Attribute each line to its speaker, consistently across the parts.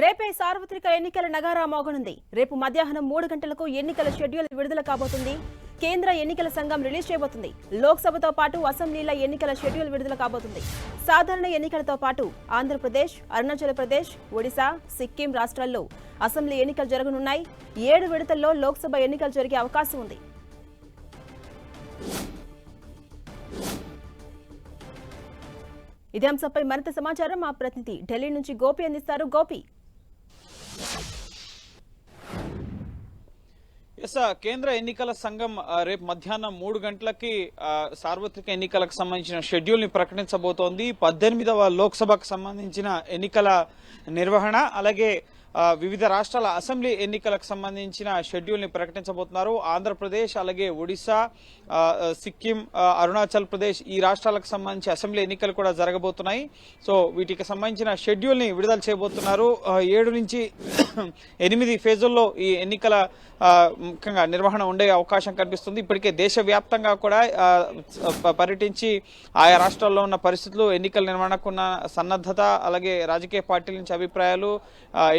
Speaker 1: రేపే సార్వత్రిక ఎన్నికల నగారా మోగనుంది. రేపు మధ్యాహ్నం 3 గంటలకు ఎన్నికల షెడ్యూల్ విడుదల కాబోతుంది. కేంద్ర ఎన్నికల సంఘం రిలీజ్ చేయబోతుంది. లోక్సభతో పాటు అసెంబ్లీల ఎన్నికల షెడ్యూల్ విడుదల కాబోతుంది. సాధారణ ఎన్నికలతో పాటు ఆంధ్రప్రదేశ్, అరుణాచల్ ప్రదేశ్, ఒడిశా, సిక్కిం రాష్ట్రాల్లో అసెంబ్లీ ఎన్నికలు జరగనున్నాయి. 7 విడతల్లో లోక్సభ ఎన్నికలు జరిగే అవకాశం ఉంది. ఇదే అంశంపై మరింత సమాచారం మా ప్రతినిధి ఢిల్లీ నుంచి గోపి అందిస్తారు. గోపి,
Speaker 2: కేంద్ర ఎన్నికల సంఘం రేపు మధ్యాహ్నం 3 గంటలకి సార్వత్రిక ఎన్నికలకు సంబంధించిన షెడ్యూల్ ని ప్రకటించబోతోంది. 18వ లోక్సభకు సంబంధించిన ఎన్నికల నిర్వహణ, అలాగే వివిధ రాష్ట్రాల అసెంబ్లీ ఎన్నికలకు సంబంధించిన షెడ్యూల్ ని ప్రకటించబోతున్నారు. ఆంధ్రప్రదేశ్, అలాగే ఒడిశా, సిక్కిం, అరుణాచల్ ప్రదేశ్ ఈ రాష్ట్రాలకు సంబంధించి అసెంబ్లీ ఎన్నికలు కూడా జరగబోతున్నాయి. సో వీటికి సంబంధించిన షెడ్యూల్ ని విడుదల చేయబోతున్నారు. 7 నుంచి 8 ఫేజుల్లో ఈ ఎన్నికల ముఖ్యంగా నిర్వహణ ఉండే అవకాశం కనిపిస్తుంది. ఇప్పటికే దేశవ్యాప్తంగా కూడా పర్యటించి ఆయా రాష్ట్రాల్లో ఉన్న పరిస్థితులు, ఎన్నికల నిర్వహణకున్న సన్నద్ధత, అలాగే రాజకీయ పార్టీల నుంచి అభిప్రాయాలు,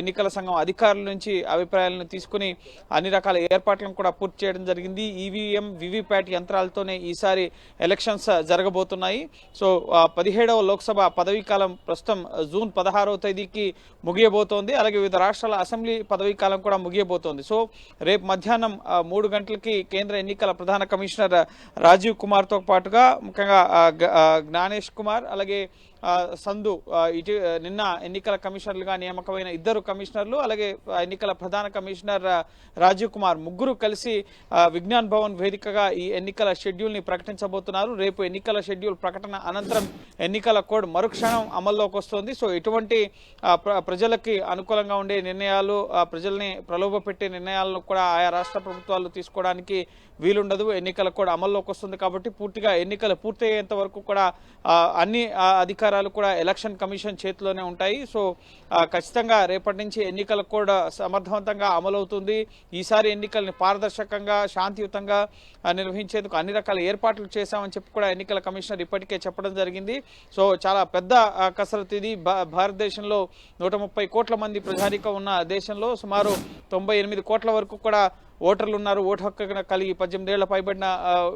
Speaker 2: ఎన్నికల సంఘం అధికారుల నుంచి అభిప్రాయాలను తీసుకుని అన్ని రకాల ఏర్పాట్లను కూడా పూర్తి చేయడం జరిగింది. ఈవీఎం, వివిప్యాట్ యంత్రాలతోనే ఈసారి ఎలక్షన్స్ జరగబోతున్నాయి. సో 17వ లోక్సభ పదవీకాలం ప్రస్తుతం జూన్ 16వ తేదీకి ముగియబోతోంది. అలాగే వివిధ రాష్ట్రాల అసెంబ్లీ పదవీకాలం కూడా ముగియబోతోంది. సో రేపు మధ్యాహ్నం 3 గంటలకి కేంద్ర ఎన్నికల ప్రధాన కమిషనర్ రాజీవ్ కుమార్తో పాటుగా ముఖ్యంగా జ్ఞానేష్ కుమార్, అలాగే సంధు, నిన్న ఎన్నికల కమిషనర్లుగా నియామకమైన 2 కమిషనర్లు, అలాగే ఎన్నికల ప్రధాన కమిషనర్ రాజీవ్ కుమార్ ముగ్గురు కలిసి విజ్ఞాన్ భవన్ వేదికగా ఈ ఎన్నికల షెడ్యూల్ ని ప్రకటించబోతున్నారు. రేపు ఎన్నికల షెడ్యూల్ ప్రకటన అనంతరం ఎన్నికల కోడ్ మరుక్షణం అమల్లోకి వస్తుంది. సో ఎటువంటి ప్రజలకి అనుకూలంగా ఉండే నిర్ణయాలు, ప్రజల్ని ప్రలోభ పెట్టే నిర్ణయాలను కూడా ఆయా రాష్ట్ర ప్రభుత్వాలు తీసుకోవడానికి వీలుండదు. ఎన్నికల కోడ్ అమల్లోకి వస్తుంది కాబట్టి పూర్తిగా ఎన్నికలు పూర్తయ్యేంత వరకు కూడా అన్ని అధికారాలు కూడా ఎలక్షన్ కమిషన్ చేతిలోనే ఉంటాయి. సో ఖచ్చితంగా రేపటి నుంచి ఎన్నికల కోడ్ సమర్థవంతంగా అమలవుతుంది. ఈసారి ఎన్నికల్ని పారదర్శకంగా, శాంతియుతంగా నిర్వహించేందుకు అన్ని రకాల ఏర్పాట్లు చేశామని చెప్పి కూడా ఎన్నికల కమిషనర్ ఇప్పటికే చెప్పడం జరిగింది. సో చాలా పెద్ద కసరత్తు ఇది. భారతదేశంలో 130 కోట్ల మంది ప్రజానీకం ఉన్న దేశంలో సుమారు 98 కోట్ల వరకు కూడా ఓటర్లు ఉన్నారు. ఓటు హక్కు కలిగి 18 ఏళ్ల పైబడిన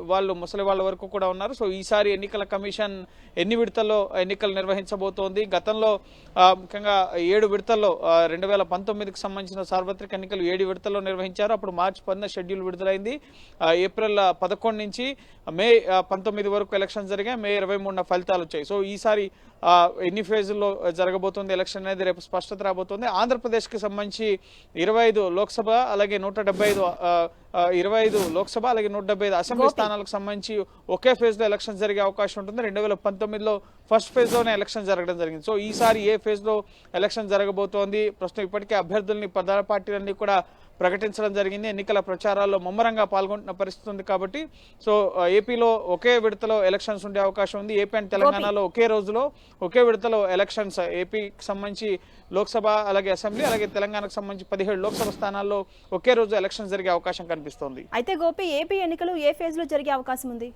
Speaker 2: వాళ్ళు, ముసలి వాళ్ళ వరకు కూడా ఉన్నారు. సో ఈసారి ఎన్నికల కమిషన్ ఎన్ని విడతల్లో ఎన్నికలు నిర్వహించబోతోంది? గతంలో ముఖ్యంగా 7 విడతల్లో 2019కి సంబంధించిన సార్వత్రిక ఎన్నికలు 7 విడతల్లో నిర్వహించారు. అప్పుడు మార్చి 10న షెడ్యూల్ విడుదలైంది. ఏప్రిల్ 11 నుంచి మే 19 వరకు ఎలక్షన్ జరిగాయి. మే 23న ఫలితాలు వచ్చాయి. సో ఈసారి ఎన్ని ఫేజుల్లో జరగబోతుంది ఎలక్షన్ అనేది రేపు స్పష్టత రాబోతోంది. ఆంధ్రప్రదేశ్కి సంబంధించి 25 లోక్సభ, అలాగే 175 లోక్సభ, అలాగే 175 అసెంబ్లీ స్థానాలకు సంబంధించి ఒకే ఫేజ్ లో ఎలక్షన్ జరిగే అవకాశం ఉంటుంది. 2019లో ఫస్ట్ ఫేజ్ లోనే ఎలక్షన్ జరగడం జరిగింది. సో ఈసారి ఏ ఫేజ్ లో ఎలక్షన్ జరగబోతోంది? ప్రస్తుతం ఇప్పటికే అభ్యర్థుల్ని ప్రధాన పార్టీలన్నీ కూడా ప్రకటించడం జరిగింది. ఎన్నికల ప్రచారాల్లో ముమ్మరంగా పాల్గొంటున్న పరిస్థితి ఉంది కాబట్టి సో ఏపీలో ఒకే విడతలో ఎలక్షన్స్ ఉండే అవకాశం ఉంది. ఏపీ అండ్ తెలంగాణలో ఒకే రోజులో ఒకే విడతలో ఎలక్షన్స్, ఏపీకి సంబంధించి లోక్సభ, అలాగే అసెంబ్లీ, అలాగే తెలంగాణకు సంబంధించి 17 లోక్సభ స్థానాల్లో ఒకే రోజు ఎలక్షన్ జరిగే అవకాశం కనిపిస్తోంది.
Speaker 1: అయితే గోపి, ఏపీ ఎన్నికలు ఏ ఫేజ్ లో జరిగే అవకాశం ఉంది?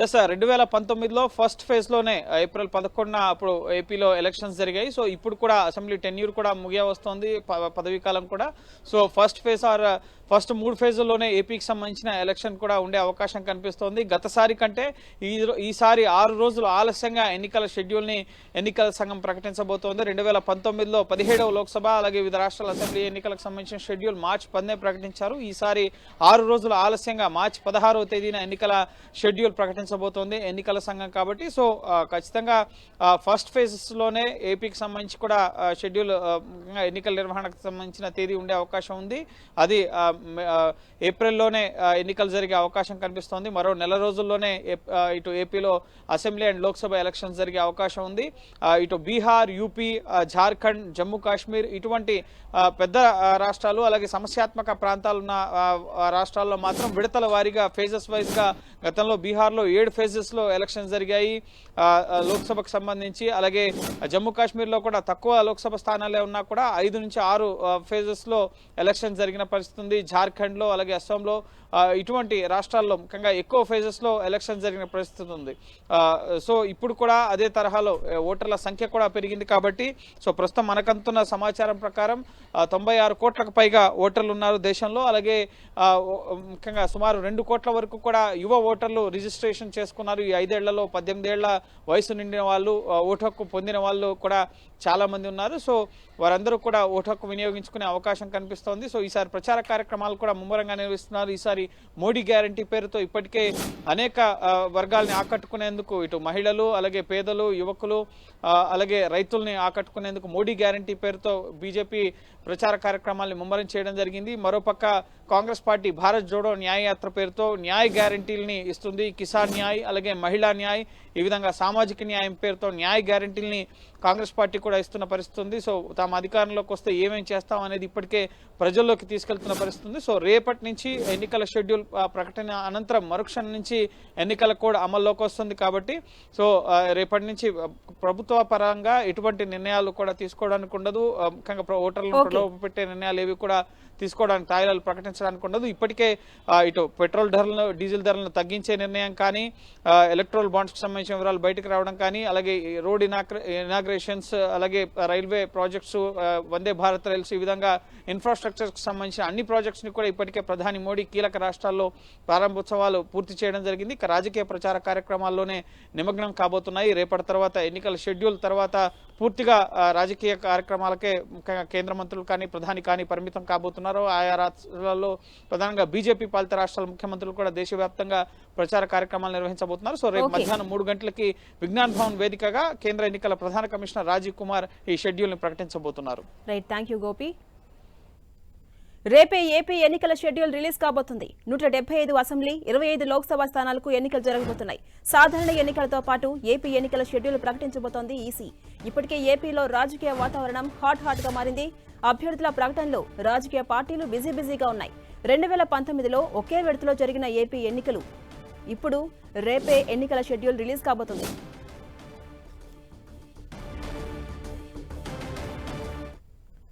Speaker 2: 2019లో ఫస్ట్ ఫేజ్ లోనే ఏప్రిల్ 11న అప్పుడు ఏపీలో ఎలక్షన్స్ జరిగాయి. సో ఇప్పుడు కూడా అసెంబ్లీ టెన్యూర్ కూడా ముగియ వస్తోంది, పదవీకాలం కూడా. So first phase or first 3 ఫేజుల్లోనే ఏపీకి సంబంధించిన ఎలక్షన్ కూడా ఉండే అవకాశం కనిపిస్తోంది. గతసారి కంటే ఈసారి 6 రోజులు ఆలస్యంగా ఎన్నికల షెడ్యూల్ ని ఎన్నికల సంఘం ప్రకటించబోతోంది. 2019లో 17వ లోక్సభ, అలాగే వివిధ రాష్ట్రాల అసెంబ్లీ ఎన్నికలకు సంబంధించిన షెడ్యూల్ మార్చి 10నే ప్రకటించారు. ఈసారి 6 రోజులు ఆలస్యంగా మార్చి 16వ తేదీన ఎన్నికల షెడ్యూల్ ప్రకటించబోతోంది ఎన్నికల సంఘం కాబట్టి. సో ఖచ్చితంగా ఫస్ట్ ఫేజెస్ లోనే ఏపీకి సంబంధించి కూడా షెడ్యూల్, ఎన్నికల నిర్వహణకు సంబంధించిన తేదీ ఉండే అవకాశం ఉంది. అది ఏప్రిల్లోనే ఎన్నికలు జరిగే అవకాశం కనిపిస్తోంది. మరో నెల రోజుల్లోనే ఇటు ఏపీలో అసెంబ్లీ అండ్ లోక్సభ ఎలక్షన్స్ జరిగే అవకాశం ఉంది. ఇటు బీహార్, యూపీ, జార్ఖండ్, జమ్మూ కాశ్మీర్ ఇటువంటి పెద్ద రాష్ట్రాలు, అలాగే సమస్యాత్మక ప్రాంతాలున్న రాష్ట్రాల్లో మాత్రం విడతల వారీగా ఫేజెస్ వైజ్ గా గతంలో బీహార్లో 7 ఫేజెస్లో ఎలక్షన్స్ జరిగాయి లోక్సభకు సంబంధించి. అలాగే జమ్మూ కాశ్మీర్లో కూడా తక్కువ లోక్సభ స్థానాలే ఉన్నా కూడా 5 నుంచి 6 ఫేజెస్లో ఎలక్షన్ జరిగిన పరిస్థితి ఉంది. జార్ఖండ్లో అలాగే అస్సాంలో ఇటువంటి రాష్ట్రాల్లో ముఖ్యంగా ఎక్కువ ఫేజెస్లో ఎలక్షన్ జరిగిన పరిస్థితి ఉంది. సో ఇప్పుడు కూడా అదే తరహాలో ఓటర్ల సంఖ్య కూడా పెరిగింది కాబట్టి సో ప్రస్తుతం మనకంతున్న సమాచారం ప్రకారం 96 కోట్లకు పైగా ఓటర్లు ఉన్నారు దేశంలో. అలాగే ముఖ్యంగా సుమారు 2 కోట్ల వరకు కూడా యువ ఓటర్లు రిజిస్ట్రేషన్ చేసుకున్నారు. ఈ 5 ఏళ్లలో 18 ఏళ్ల వయసు నిండిన వాళ్ళు, ఓటు హక్కు పొందిన వాళ్ళు కూడా చాలా మంది ఉన్నారు. సో వారందరూ కూడా ఓటు హక్కు వినియోగించుకునే అవకాశం కనిపిస్తోంది. సో ఈసారి ప్రచార కార్యక్రమాలు కూడా ముమ్మరంగా నిర్వహిస్తున్నారు. ఈసారి మోడీ గ్యారంటీ పేరుతో ఇప్పటికే అనేక వర్గాల్ని ఆకట్టుకునేందుకు ఇటు మహిళలు, అలాగే పేదలు, యువకులు, అలాగే రైతుల్ని ఆకట్టుకునేందుకు మోడీ గ్యారంటీ పేరుతో బీజేపీ ప్రచార కార్యక్రమాల్ని ముమ్మరం చేయడం జరిగింది. మరోపక్క కాంగ్రెస్ పార్టీ భారత్ జోడో న్యాయ యాత్ర పేరుతో న్యాయ గ్యారంటీల్ని ఇస్తుంది. కిసాన్ న్యాయ్, అలాగే మహిళా న్యాయ్, ఈ విధంగా సామాజిక న్యాయం పేరుతో న్యాయ గ్యారంటీల్ని కాంగ్రెస్ పార్టీ కూడా ఇస్తున్న పరిస్థితి ఉంది. సో తాము అధికారంలోకి వస్తే ఏమేం చేస్తాం అనేది ఇప్పటికే ప్రజల్లోకి తీసుకెళ్తున్న పరిస్థితి ఉంది. సో రేపటి నుంచి ఎన్నికల షెడ్యూల్ ప్రకటన అనంతరం మరుక్షణం నుంచి ఎన్నికల కోడ్ అమల్లోకి వస్తుంది కాబట్టి సో రేపటి నుంచి ప్రభుత్వ పరంగా ఎటువంటి నిర్ణయాలు కూడా తీసుకోవడానికి ఉండదు. ముఖ్యంగా ఓటర్లను ప్రలోభపెట్టే నిర్ణయాలు ఏవి కూడా తీసుకోవడానికి, తాయిలాలు ప్రకటించడానికి ఉండదు. ఇప్పటికే ఇటు పెట్రోల్ ధరలను, డీజిల్ ధరలను తగ్గించే నిర్ణయం కానీ, ఎలక్ట్రల్ బాండ్స్కి సంబంధించిన వివరాలు బయటకు రావడం కానీ, అలాగే రోడ్ ఇనాగ్రేషన్స్, అలాగే railway projects, Vande Bharat rails, ఈ విధంగా ఇన్ఫ్రాస్ట్రక్చర్కి సంబంధించిన అన్ని ప్రాజెక్ట్స్ని కూడా ఇప్పటికే ప్రధాని మోడీ కీలక రాష్ట్రాల్లో ప్రారంభోత్సవాలు పూర్తి చేయడం జరిగింది. ఇక రాజకీయ ప్రచార కార్యక్రమాల్లోనే నిమగ్నం కాబోతున్నాయి. రేపటి తర్వాత ఎన్నికల షెడ్యూల్ తర్వాత పూర్తిగా రాజకీయ కార్యక్రమాలకే ముఖ్యంగా కేంద్ర మంత్రులు కానీ, ప్రధాని కానీ పరిమితం కాబోతున్నారు. ఆయా రాష్ట్రాల్లో ప్రధానంగా బీజేపీ పాలిత రాష్ట్రాల ముఖ్యమంత్రులు కూడా దేశవ్యాప్తంగా ప్రచార కార్యక్రమాలు నిర్వహించబోతున్నారు. సో రేపు మధ్యాహ్నం 3 గంటలకి విజ్ఞాన్ భవన్ వేదికగా కేంద్ర ఎన్నికల ప్రధాన కమిషనర్ రాజీవ్ కుమార్ ఈ షెడ్యూల్ ని ప్రకటించబోతున్నారు.
Speaker 1: Right, thank you Gopi. రేపే ఏపీ ఎన్నికల షెడ్యూల్ రిలీజ్ కాబోతుంది. 175 అసెంబ్లీ, 25 లోక్సభ స్థానాలకు ఎన్నికలు జరగబోతున్నాయి. సాధారణ ఎన్నికలతో పాటు ఏపీ ఎన్నికల షెడ్యూల్ ప్రకటించబోతోంది ఈసీ. ఇప్పటికే ఏపీలో రాజకీయ వాతావరణం హాట్ గా మారింది. అభ్యర్థుల ప్రకటనలో రాజకీయ పార్టీలు బిజీగా ఉన్నాయి. 2019లో ఒకే విడతలో జరిగిన ఏపీ ఎన్నికలు ఇప్పుడు రేపే ఎన్నికల షెడ్యూల్ రిలీజ్ కాబోతుంది.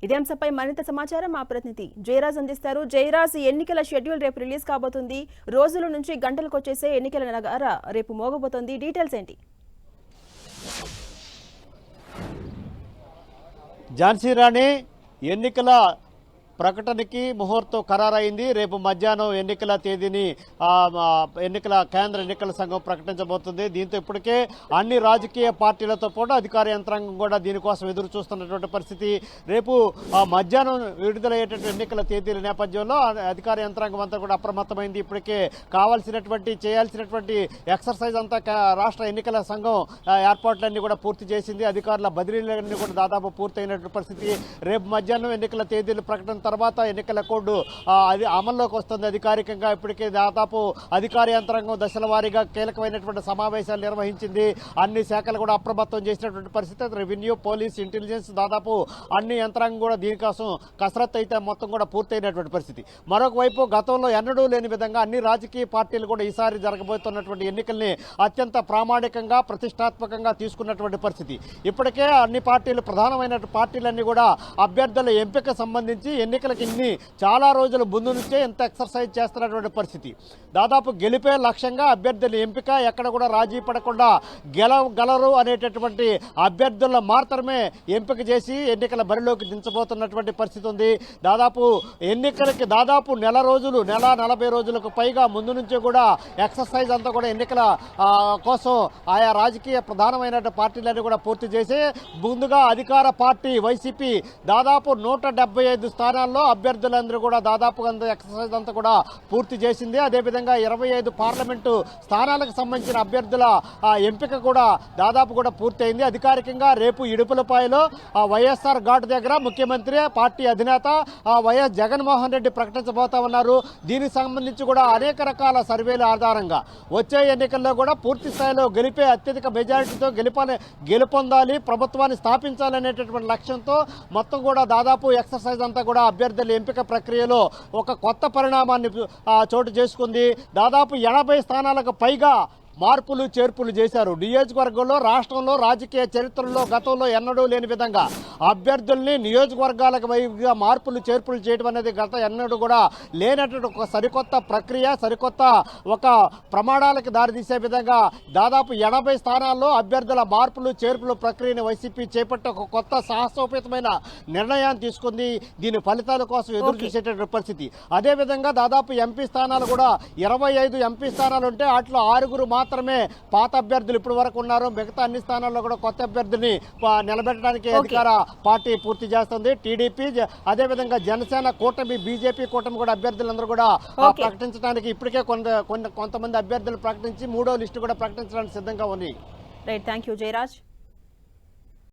Speaker 1: ఇదే అంశంపై మరింత సమాచారం మా ప్రతినిధి జయరాజ్ అందిస్తారు. జయరాజ్, ఎన్నికల షెడ్యూల్ రేపు రిలీజ్ కాబోతుంది. రోజుల నుంచి గంటలకు వచ్చేసే ఎన్నికల నగారా రేపు మోగబోతోంది. డీటెయిల్స్ ఏంటి?
Speaker 3: ఝాన్సీ రాణి, ఎన్నికల ప్రకటనకి ముహూర్తం ఖరారైంది. రేపు మధ్యాహ్నం ఎన్నికల తేదీని కేంద్ర ఎన్నికల సంఘం ప్రకటించబోతుంది. దీంతో ఇప్పటికే అన్ని రాజకీయ పార్టీలతో పాటు అధికార యంత్రాంగం కూడా దీనికోసం ఎదురు చూస్తున్నటువంటి పరిస్థితి. రేపు మధ్యాహ్నం విడుదలయ్యేటువంటి ఎన్నికల తేదీల నేపథ్యంలో అధికార యంత్రాంగం అంతా కూడా అప్రమత్తమైంది. ఇప్పటికే చేయాల్సినటువంటి ఎక్సర్సైజ్ అంతా రాష్ట్ర ఎన్నికల సంఘం ఏర్పాట్లన్నీ కూడా పూర్తి చేసింది. అధికారుల బదిలీలన్నీ కూడా దాదాపు పూర్తయినటువంటి పరిస్థితి. రేపు మధ్యాహ్నం ఎన్నికల తేదీల ప్రకటన తర్వాత ఎన్నికల కోడ్ అది అమల్లోకి వస్తుంది అధికారికంగా. ఇప్పటికే దాదాపు అధికార యంత్రాంగం దశల వారీగా కీలకమైనటువంటి సమావేశాలు నిర్వహించింది. అన్ని శాఖలు కూడా అప్రమత్తం చేసినటువంటి పరిస్థితి. రెవెన్యూ, పోలీస్, ఇంటెలిజెన్స్, దాదాపు అన్ని యంత్రాంగం కూడా దీనికోసం కసరత్తు అయితే మొత్తం కూడా పూర్తయినటువంటి పరిస్థితి. మరొక వైపు గతంలో ఎన్నడూ లేని విధంగా అన్ని రాజకీయ పార్టీలు కూడా ఈసారి జరగబోతున్నటువంటి ఎన్నికల్ని అత్యంత ప్రామాణికంగా, ప్రతిష్టాత్మకంగా తీసుకున్నటువంటి పరిస్థితి. ఇప్పటికే అన్ని పార్టీలు, ప్రధానమైన పార్టీలన్నీ కూడా అభ్యర్థుల ఎంపిక సంబంధించి ఎన్నికలకి చాలా రోజుల ముందు నుంచే ఎంత ఎక్సర్సైజ్ చేస్తున్నటువంటి పరిస్థితి. దాదాపు గెలిపే లక్ష్యంగా అభ్యర్థుల ఎంపిక, ఎక్కడ కూడా రాజీ పడకుండా గెలవగలరు అనేటటువంటి అభ్యర్థుల మాత్రమే ఎంపిక చేసి ఎన్నికల బరిలోకి దించబోతున్నటువంటి పరిస్థితి ఉంది. ఎన్నికలకి నెల 40 రోజులకు పైగా ముందు నుంచే కూడా ఎక్సర్సైజ్ అంతా కూడా ఎన్నికల కోసం ఆయా రాజకీయ ప్రధానమైన పార్టీలన్నీ కూడా పూర్తి చేసి ముందుగా అధికార పార్టీ వైసీపీ దాదాపు 175 స్థానాల్లో అభ్యర్థులందరూ కూడా దాదాపు ఎక్సర్సైజ్ అంతా కూడా పూర్తి చేసింది. అదేవిధంగా 25 పార్లమెంటు స్థానాలకు సంబంధించిన అభ్యర్థుల ఎంపిక కూడా దాదాపు కూడా పూర్తయింది. అధికారికంగా రేపు ఇడుపులపాయలో వైఎస్ఆర్ ఘాట్ దగ్గర ముఖ్యమంత్రి, పార్టీ అధినేత వైఎస్ జగన్మోహన్ రెడ్డి ప్రకటించబోతా ఉన్నారు. దీనికి సంబంధించి కూడా అనేక రకాల సర్వేల ఆధారంగా వచ్చే ఎన్నికల్లో కూడా పూర్తి స్థాయిలో గెలిపే అత్యధిక మెజారిటీతో గెలుపొందాలి, ప్రభుత్వాన్ని స్థాపించాలనేటటువంటి లక్ష్యంతో మొత్తం కూడా దాదాపు ఎక్సర్సైజ్ అంతా కూడా అభ్యర్థుల ఎంపిక ప్రక్రియలో ఒక కొత్త పరిణామాన్ని చోటు చేసుకుంది. దాదాపు 80 స్థానాలకు పైగా మార్పులు చేర్పులు చేశారు. నియోజకవర్గంలో రాష్ట్రంలో రాజకీయ చరిత్రలో గతంలో ఎన్నడూ లేని విధంగా అభ్యర్థుల్ని నియోజకవర్గాలకు వైపుగా మార్పులు చేర్పులు చేయడం అనేది గత ఎన్నడూ కూడా లేనటువంటి ఒక సరికొత్త ప్రక్రియ, సరికొత్త ఒక ప్రమాణాలకు దారితీసే విధంగా దాదాపు 80 స్థానాల్లో అభ్యర్థుల మార్పులు చేర్పులు ప్రక్రియను వైసీపీ చేపట్టి ఒక కొత్త సాహసోపేతమైన నిర్ణయాన్ని తీసుకుంది. దీని ఫలితాల కోసం ఎదురు చూసేటటువంటి పరిస్థితి. అదేవిధంగా దాదాపు ఎంపీ స్థానాలు కూడా 25 ఎంపీ స్థానాలు ఉంటే వాటిలో 6 మాత్రమే పాత అభ్యర్థులు ఇప్పటి వరకు ఉన్నారు. మిగతా అన్ని స్థానాల్లో కూడా కొత్త అభ్యర్థిని నిలబెట్టడానికి అధికార పార్టీ పూర్తి చేస్తుంది. టీడీపీ అదేవిధంగా జనసేన కూటమి, బీజేపీ కూటమి కూడా అభ్యర్థులందరూ కూడా ప్రకటించడానికి ఇప్పటికే కొంతమంది అభ్యర్థులు ప్రకటించి 3వ లిస్టు కూడా ప్రకటించడానికి సిద్ధంగా ఉంది.
Speaker 1: Right, thank you Jayaraj.